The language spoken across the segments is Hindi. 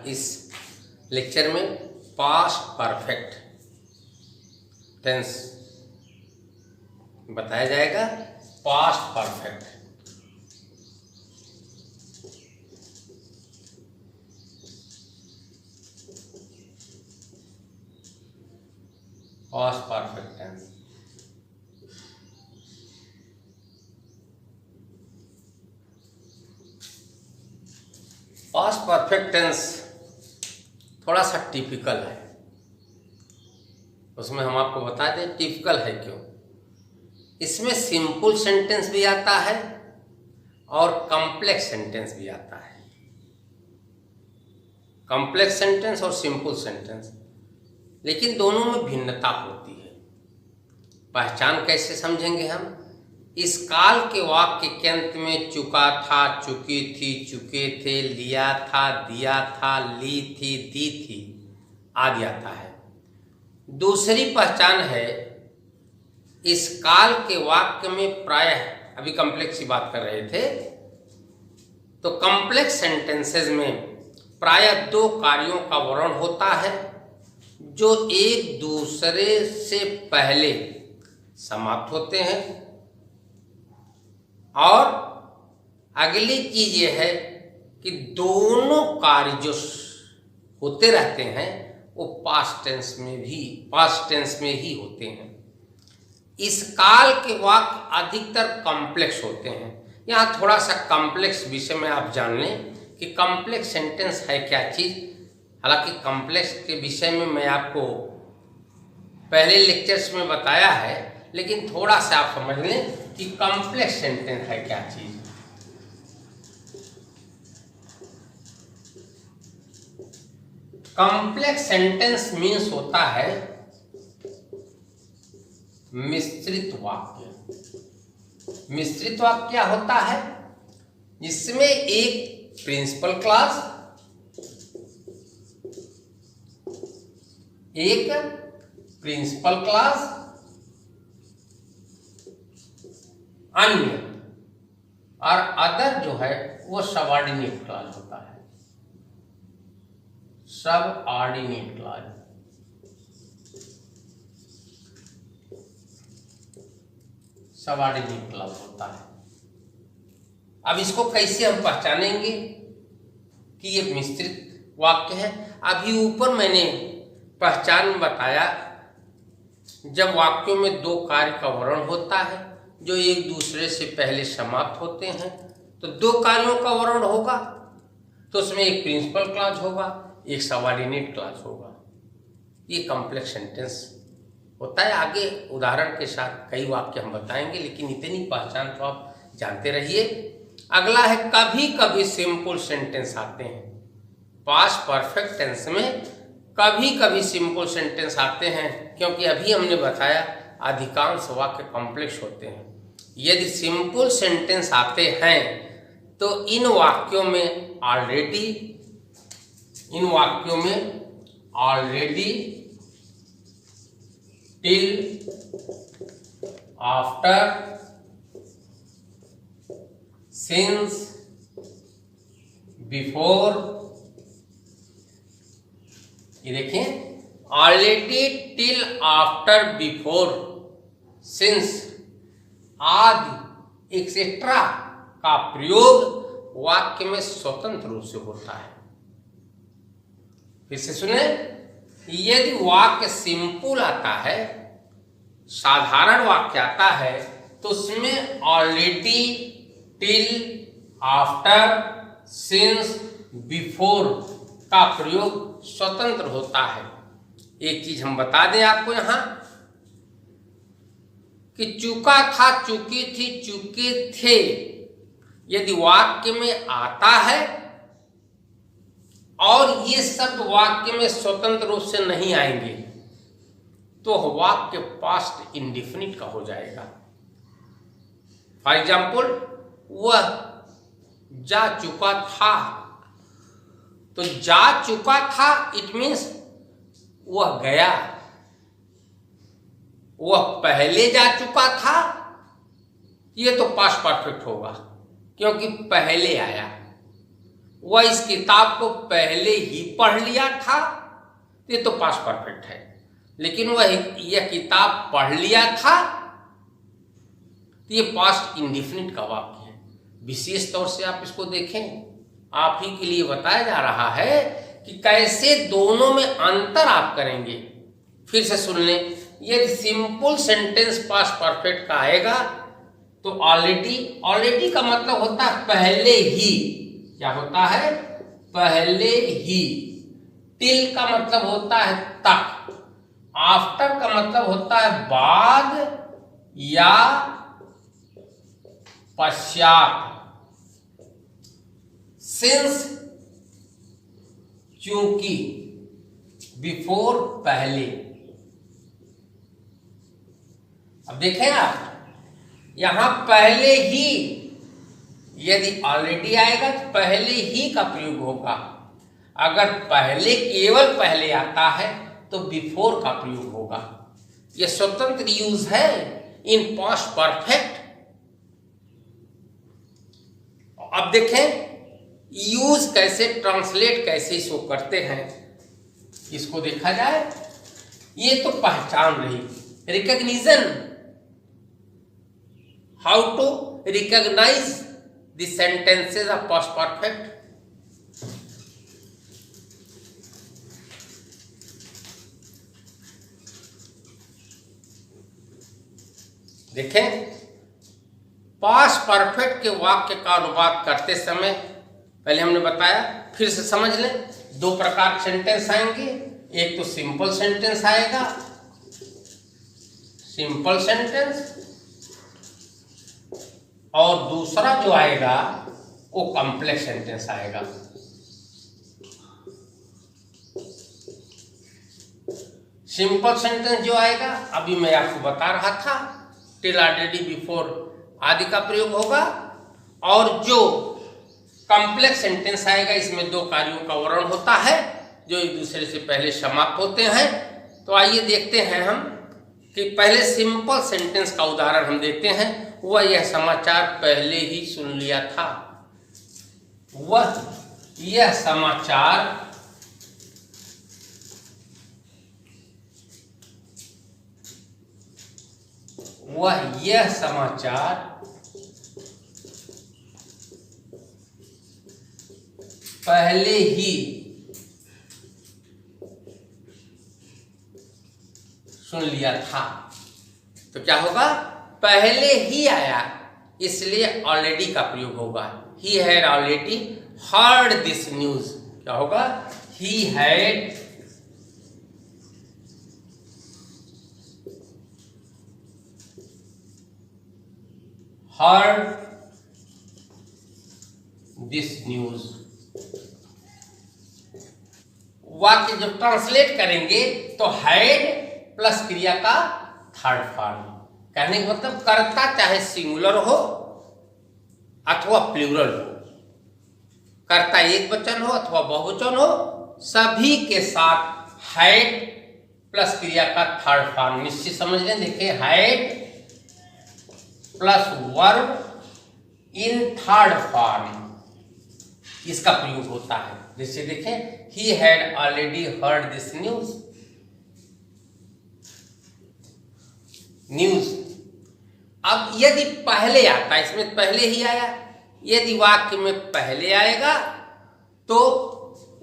इस लेक्चर में पास्ट परफेक्ट टेंस बताया जाएगा। Past perfect, past perfect tense. Past perfect tense थोड़ा सा टिपिकल है, उसमें हम आपको बता दें टिपिकल है क्यों। इसमें सिंपल सेंटेंस भी आता है और कॉम्प्लेक्स सेंटेंस भी आता है। कॉम्प्लेक्स सेंटेंस और सिंपल सेंटेंस, लेकिन दोनों में भिन्नता होती है। पहचान कैसे समझेंगे हम? इस काल के वाक्य के अंत में चुका था, चुकी थी, चुके थे, लिया था, दिया था, ली थी, दी थी आदि आता है। दूसरी पहचान है, इस काल के वाक्य में प्रायः, अभी कॉम्प्लेक्स की बात कर रहे थे, तो कॉम्प्लेक्स सेंटेंसेस में प्रायः दो कार्यों का वर्णन होता है जो एक दूसरे से पहले समाप्त होते हैं, और अगली चीज ये है कि दोनों कार्य जो होते रहते हैं वो पास्ट टेंस में ही होते हैं। इस काल के वाक्य अधिकतर कॉम्प्लेक्स होते हैं। यहाँ थोड़ा सा कॉम्प्लेक्स विषय में आप जान लें कि कॉम्प्लेक्स सेंटेंस है क्या चीज। हालांकि कॉम्प्लेक्स के विषय में मैं आपको पहले लेक्चर्स में बताया है, लेकिन थोड़ा सा आप समझ लें कि कॉम्प्लेक्स सेंटेंस है क्या चीज। कॉम्प्लेक्स सेंटेंस मीन्स होता है मिश्रित वाक्य। मिश्रित वाक्य क्या होता है? जिसमें एक प्रिंसिपल क्लॉज, एक प्रिंसिपल क्लॉज, अन्य और अदर जो है वो सबऑर्डिनेट क्लॉज होता है। सबऑर्डिनेट क्लॉज, सबऑर्डिनेट क्लॉज होता है। अब इसको कैसे हम पहचानेंगे कि ये मिश्रित वाक्य है? अभी ऊपर मैंने पहचान बताया, जब वाक्यों में दो कार्य का वर्णन होता है जो एक दूसरे से पहले समाप्त होते हैं, तो दो कार्यों का वर्णन होगा तो उसमें एक प्रिंसिपल क्लॉज होगा, एक सबऑर्डिनेट क्लॉज होगा। ये कॉम्प्लेक्स सेंटेंस होता है। आगे उदाहरण के साथ कई वाक्य हम बताएंगे, लेकिन इतनी पहचान तो आप जानते रहिए। अगला है, कभी कभी सिंपल सेंटेंस आते हैं। पास्ट परफेक्ट टेंस में कभी कभी सिंपल सेंटेंस आते हैं, क्योंकि अभी हमने बताया अधिकांश वाक्य कॉम्प्लेक्स होते हैं। यदि सिंपल सेंटेंस आते हैं तो इन वाक्यों में already till, after, since, before, ये देखें, already, till, after, before, since आदि एक्सेट्रा का प्रयोग वाक्य में स्वतंत्र रूप से होता है। फिर से सुने, यदि वाक्य सिंपल आता है, साधारण वाक्य आता है, तो उसमें already, till, after, since, before का प्रयोग स्वतंत्र होता है। एक चीज हम बता दें आपको यहां कि चुका था, चुकी थी, चुके थे यदि वाक्य में आता है और ये शब्द वाक्य में स्वतंत्र रूप से नहीं आएंगे तो वाक्य पास्ट इंडेफिनिट का हो जाएगा। फॉर एग्जाम्पल, वह जा चुका था, तो जा चुका था इट मीन्स वह गया। वह पहले जा चुका था, ये तो पास्ट परफेक्ट होगा क्योंकि पहले आया। वह इस किताब को पहले ही पढ़ लिया था, ये तो पास्ट परफेक्ट है। लेकिन वह यह किताब पढ़ लिया था, तो ये पास्ट इंडेफिनिट का वाक्य है। विशेष तौर से आप इसको देखें, आप ही के लिए बताया जा रहा है कि कैसे दोनों में अंतर आप करेंगे। फिर से सुन लें, यदि सिंपल सेंटेंस पास्ट परफेक्ट का आएगा तो ऑलरेडी का मतलब होता है पहले ही। क्या होता है? पहले ही। टिल का मतलब होता है तक। आफ्टर का मतलब होता है बाद या पश्चात। सिंस क्योंकि, बिफोर पहले। अब देखें आप, यहां पहले ही, यदि ऑलरेडी आएगा तो पहले ही का प्रयोग होगा। अगर पहले केवल पहले आता है तो बिफोर का प्रयोग होगा। यह स्वतंत्र यूज है इन पास्ट परफेक्ट। अब देखें यूज कैसे, ट्रांसलेट कैसे इसको करते हैं, इसको देखा जाए। ये तो पहचान रही, recognition, how to recognize the sentences of past perfect. देखें, पास्ट परफेक्ट के वाक्य का अनुवाद करते समय पहले हमने बताया, फिर से समझ लें, दो प्रकार के सेंटेंस आएंगे। एक तो सिंपल सेंटेंस आएगा, सिंपल सेंटेंस, और दूसरा जो आएगा वो कॉम्प्लेक्स सेंटेंस आएगा। सिंपल सेंटेंस जो आएगा, अभी मैं आपको बता रहा था, टिल, ऑलरेडी, बिफोर आदि का प्रयोग होगा। और जो कॉम्प्लेक्स सेंटेंस आएगा, इसमें दो कार्यों का वर्णन होता है जो एक दूसरे से पहले समाप्त होते हैं। तो आइए देखते हैं हम कि पहले सिंपल सेंटेंस का उदाहरण हम देते हैं। वह यह समाचार पहले ही सुन लिया था। वह यह समाचार पहले ही सुन लिया था। तो क्या होगा? पहले ही आया, इसलिए ऑलरेडी का प्रयोग होगा। He had already heard this news. क्या होगा? He had heard this news. वाक्य जब ट्रांसलेट करेंगे तो हैड प्लस क्रिया का थर्ड फॉर्म। कहने का मतलब कर्ता चाहे सिंगुलर हो अथवा प्लूरल हो, कर्ता एक वचन हो अथवा बहुवचन हो, सभी के साथ हैड प्लस क्रिया का थर्ड फॉर्म निश्चित समझ लें। देखिए, had plus verb in third form, इसका प्रयोग होता है। जैसे देखें, he had already heard this news। अब यदि पहले आता, इसमें पहले ही आया, यदि वाक्य में पहले आएगा तो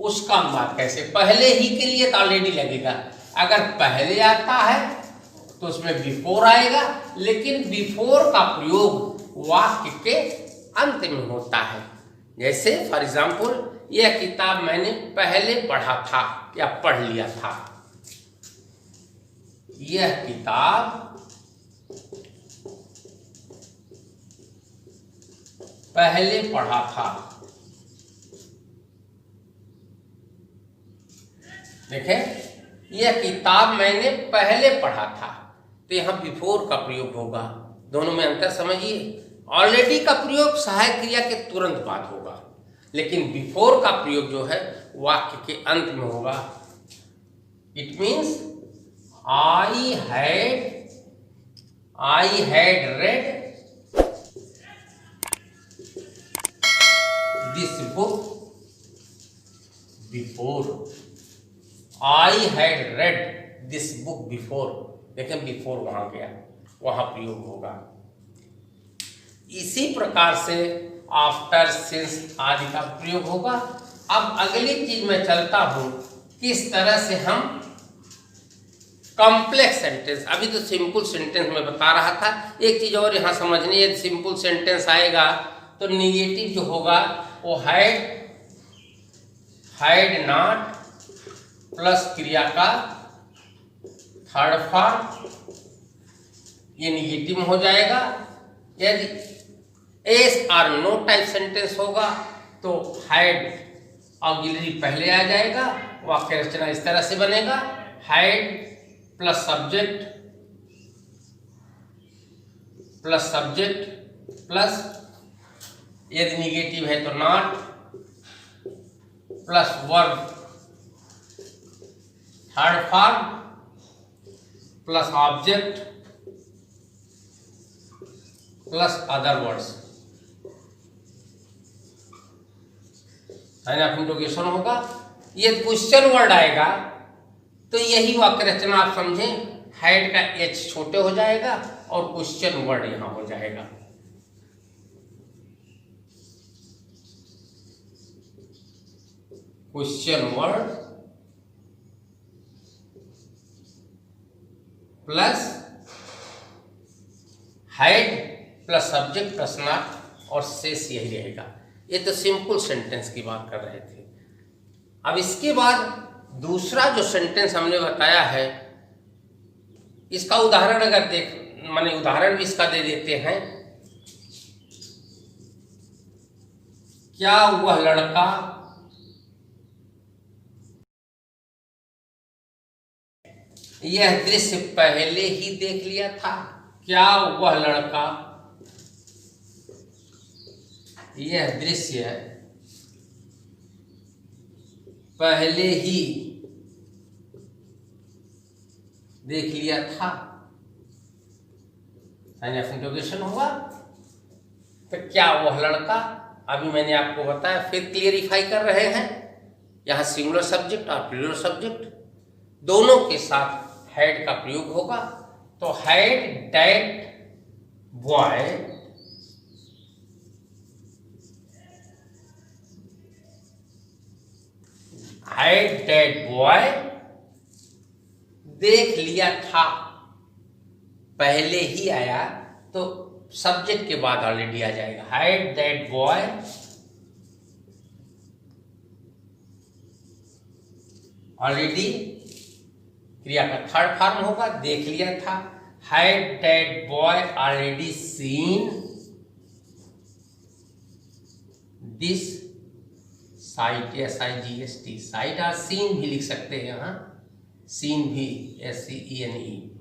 उसका अनुवाद कैसे? पहले ही के लिए तो ऑलरेडी लगेगा। अगर पहले आता है तो उसमें बिफोर आएगा, लेकिन बिफोर का प्रयोग वाक्य के अंत में होता है। जैसे फॉर एग्जाम्पल, यह किताब मैंने पहले पढ़ा था या पढ़ लिया था। यह किताब पहले पढ़ा था। देखें, यह किताब मैंने पहले पढ़ा था, तो यहां बिफोर का प्रयोग होगा। दोनों में अंतर समझिए। ऑलरेडी का प्रयोग सहायक क्रिया के तुरंत बाद होगा, लेकिन बिफोर का प्रयोग जो है वाक्य के अंत में होगा। It means I had read this book before, I had read this book before. देखें बिफोर वहां गया, वहां प्रयोग होगा। इसी प्रकार से आफ्टर, सिंस आदि का प्रयोग होगा। अब अगली चीज में चलता हूं, किस तरह से हम कॉम्प्लेक्स सेंटेंस, अभी तो सिंपल सेंटेंस में बता रहा था। एक चीज और यहां समझनी है, सिंपल सेंटेंस आएगा तो निगेटिव जो होगा वो हैड नॉट प्लस क्रिया का थर्ड फॉर्म, ये निगेटिव हो जाएगा। यदि एस और नो टाइप सेंटेंस होगा तो हैड ऑक्सिलरी पहले आ जाएगा। वाक्य रचना इस तरह से बनेगा, हैड प्लस सब्जेक्ट प्लस, यदि निगेटिव है तो not, plus verb third form, plus object, plus other words, है ना, इंट्रोगेशन होगा। ये क्वेश्चन वर्ड आएगा तो यही वाक्य रचना आप समझें, हैड का एच छोटे हो जाएगा और क्वेश्चन वर्ड यहां हो जाएगा। Question word plus had plus subject plus not और शेष यही रहेगा। ये तो सिंपल सेंटेंस की बात कर रहे थे। अब इसके बाद दूसरा जो सेंटेंस हमने बताया है, इसका उदाहरण अगर माने उदाहरण भी इसका दे देते हैं। क्या वह लड़का यह दृश्य पहले ही देख लिया था? क्या वह लड़का यह दृश्य पहले ही देख लिया था? इंट्रोगेशन होगा। तो क्या वह लड़का, अभी मैंने आपको बताया, फिर क्लियरिफाई कर रहे हैं। यहां सिंगुलर सब्जेक्ट और प्लूरल सब्जेक्ट दोनों के साथ हैड का प्रयोग होगा। तो हैड दैट बॉय देख लिया था, पहले ही आया तो सब्जेक्ट के बाद ऑलरेडी आ जाएगा। हैड दैट बॉय ऑलरेडी क्रिया का थर्ड फॉर्म होगा, देख लिया था। Had that boy already seen this site, SIGST, site और सीन भी लिख सकते हैं यहाँ, सीन भी SCENE।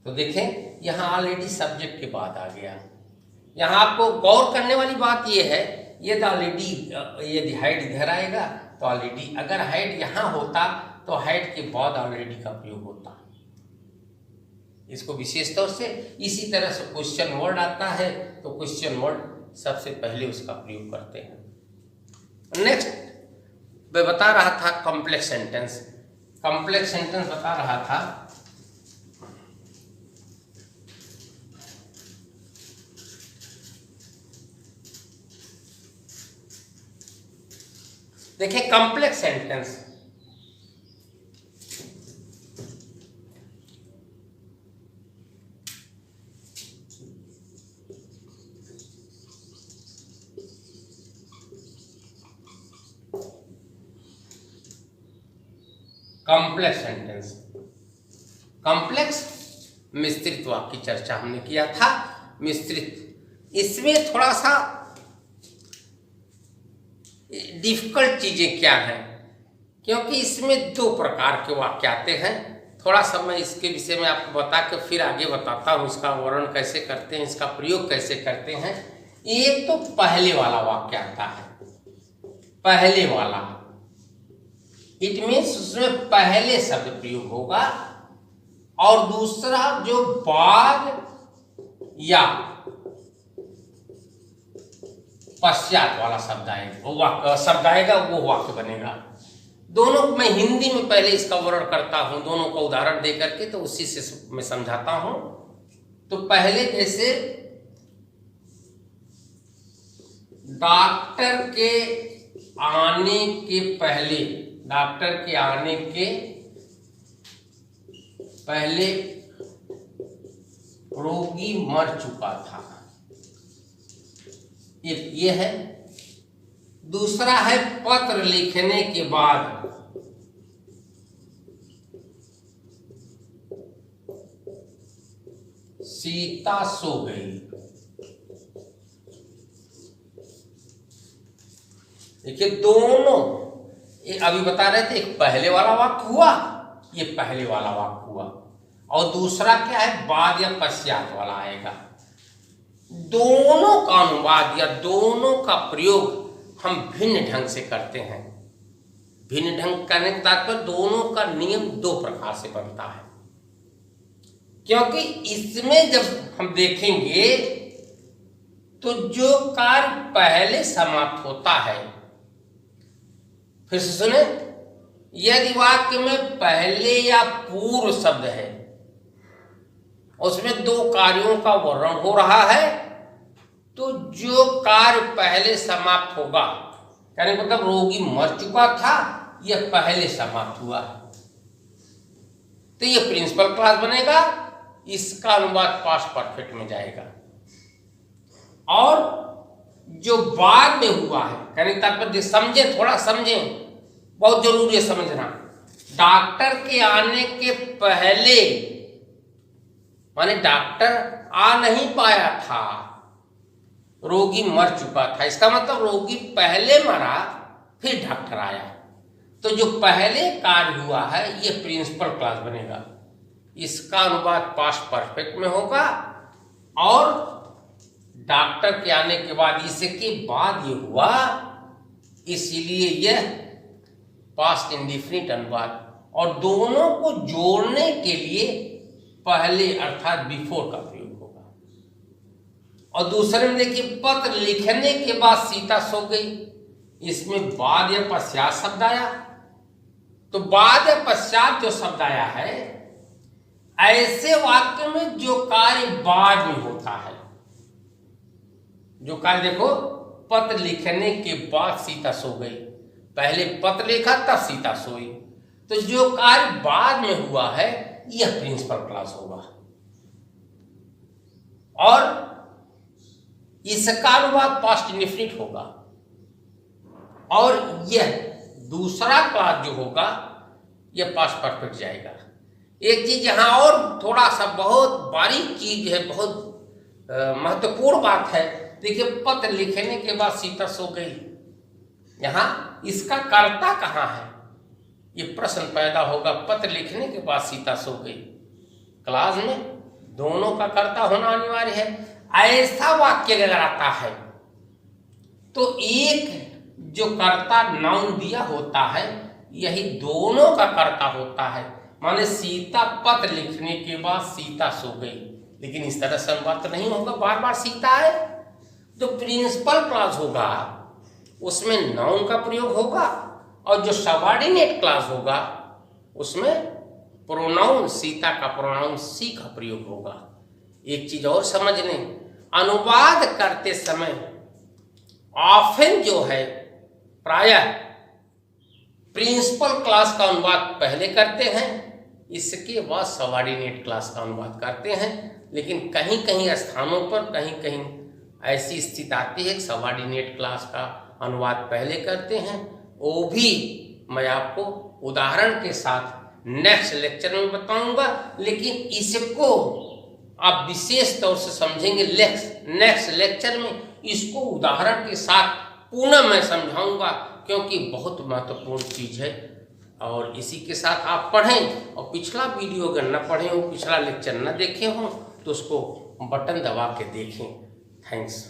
तो देखें यहाँ ऑलरेडी सब्जेक्ट के बाद आ गया। यहाँ आपको गौर करने वाली बात यह है, यदि ऑलरेडी यदि हाइड इधर आएगा तो ऑलरेडी, अगर हाइड यहाँ होता तो हाइड के बाद ऑलरेडी का प्रयोग होता। इसको विशेष तौर से इसी तरह से क्वेश्चन वर्ड आता है तो क्वेश्चन वर्ड सबसे पहले उसका प्रयोग करते हैं। नेक्स्ट मैं बता रहा था कॉम्प्लेक्स सेंटेंस। कॉम्प्लेक्स सेंटेंस बता रहा था, देखिए complex sentence complex sentence, complex मिश्रित वाक्य की चर्चा हमने किया था। मिश्रित, इसमें थोड़ा सा डिफिकल्ट चीजें क्या हैं, क्योंकि इसमें दो प्रकार के वाक्य आते हैं। थोड़ा सा मैं इसके विषय में आपको बता के फिर आगे बताता हूँ, इसका वर्णन कैसे करते हैं, इसका प्रयोग कैसे करते हैं। एक तो पहले वाला वाक्य आता है, पहले वाला, इट मीन्स उसमें पहले शब्द प्रयोग होगा, और दूसरा जो बाद या पश्चात वाला शब्द आएगा, वो वाक्य शब्द आएगा, वो वाक्य बनेगा। दोनों मैं हिंदी में पहले इसका वर्णन करता हूं, दोनों का उदाहरण दे करके, तो उसी से मैं समझाता हूं। तो पहले जैसे डॉक्टर के आने के पहले, डॉक्टर के आने के पहले रोगी मर चुका था, एक ये है। दूसरा है पत्र लिखने के बाद सीता सो गई। देखिए दोनों, ये अभी बता रहे थे, एक पहले वाला वाक्य हुआ, ये पहले वाला वाक्य हुआ, और दूसरा क्या है, बाद या पश्चात वाला आएगा। दोनों का अनुवाद या दोनों का प्रयोग हम भिन्न ढंग से करते हैं। भिन्न ढंग करने के तात्पर्य दोनों का नियम दो प्रकार से बनता है, क्योंकि इसमें जब हम देखेंगे तो जो कार्य पहले समाप्त होता है, फिर से सुने, यदि वाक्य में पहले या पूर्व शब्द है, उसमें दो कार्यों का वर्णन हो रहा है, तो जो कार्य पहले समाप्त होगा, यानी मतलब रोगी मर चुका था, यह पहले समाप्त हुआ, तो यह प्रिंसिपल क्लॉज बनेगा, इसका अनुवाद पास्ट परफेक्ट में जाएगा। और जो बाद में हुआ है, यानी तात्पर्य समझें, थोड़ा समझें, बहुत जरूरी है समझना। डॉक्टर के आने के पहले माने डॉक्टर आ नहीं पाया था, रोगी मर चुका था, इसका मतलब रोगी पहले मरा फिर डॉक्टर आया, तो जो पहले कार्य हुआ है यह प्रिंसिपल क्लॉज बनेगा, इसका अनुवाद पास्ट परफेक्ट में होगा। और डॉक्टर के आने के बाद, इसके बाद ये हुआ, इसीलिए यह पास्ट इंडेफिनिट अनुवाद। और दोनों को जोड़ने के लिए पहले अर्थात बिफोर का प्रयोग होगा। और दूसरे में देखिए, पत्र लिखने के बाद सीता सो गई, इसमें बाद या पश्चात शब्द आया, तो बाद या पश्चात जो शब्द आया है, ऐसे वाक्य में जो कार्य बाद में होता है, जो कार्य देखो, पत्र लिखने के बाद सीता सो गई, पहले पत्र लिखा तब सीता सोई, तो जो कार्य बाद में हुआ है यह प्रिंसिपल क्लॉज होगा। और इसका अनुवाद पास्ट इंडेफिनिट होगा। और यह दूसरा क्लॉज जो होगा यह पास्ट परफेक्ट जाएगा। एक चीज यहां और थोड़ा सा बहुत बारीक चीज है, बहुत महत्वपूर्ण बात है। देखिए, पत्र लिखने के बाद सीता सो गई, यहां इसका कर्ता कहां है, ये प्रश्न पैदा होगा। पत्र लिखने के बाद सीता सो गई, क्लॉज में दोनों का कर्ता होना अनिवार्य है। ऐसा वाक्य अगर आता है तो एक जो कर्ता नाउन दिया होता है, यही दोनों का कर्ता होता है। माने सीता पत्र लिखने के बाद सीता सो गई, लेकिन इस तरह से अनुवाद तो नहीं होगा, बार बार सीता है। तो प्रिंसिपल क्लॉज होगा, उसमें नाउन का प्रयोग होगा, और जो सबऑर्डिनेट क्लॉज होगा उसमें प्रोनाउन, सीता का प्रोनाउन सी का प्रयोग होगा। एक चीज और समझ लें, अनुवाद करते समय ऑफन जो है, प्रायः प्रिंसिपल क्लॉज का अनुवाद पहले करते हैं, इसके बाद सबऑर्डिनेट क्लॉज का अनुवाद करते हैं। लेकिन कहीं कहीं स्थानों पर, कहीं कहीं ऐसी स्थिति आती है कि सबऑर्डिनेट क्लॉज का अनुवाद पहले करते हैं। वो भी मैं आपको उदाहरण के साथ नेक्स्ट लेक्चर में बताऊंगा, लेकिन इसको आप विशेष तौर से समझेंगे नेक्स्ट लेक्चर में। इसको उदाहरण के साथ पुनः मैं समझाऊंगा, क्योंकि बहुत महत्वपूर्ण चीज है। और इसी के साथ आप पढ़ें, और पिछला वीडियो अगर न पढ़े हो, पिछला लेक्चर न देखे हो, तो उसको बटन दबा के देखें। थैंक्स।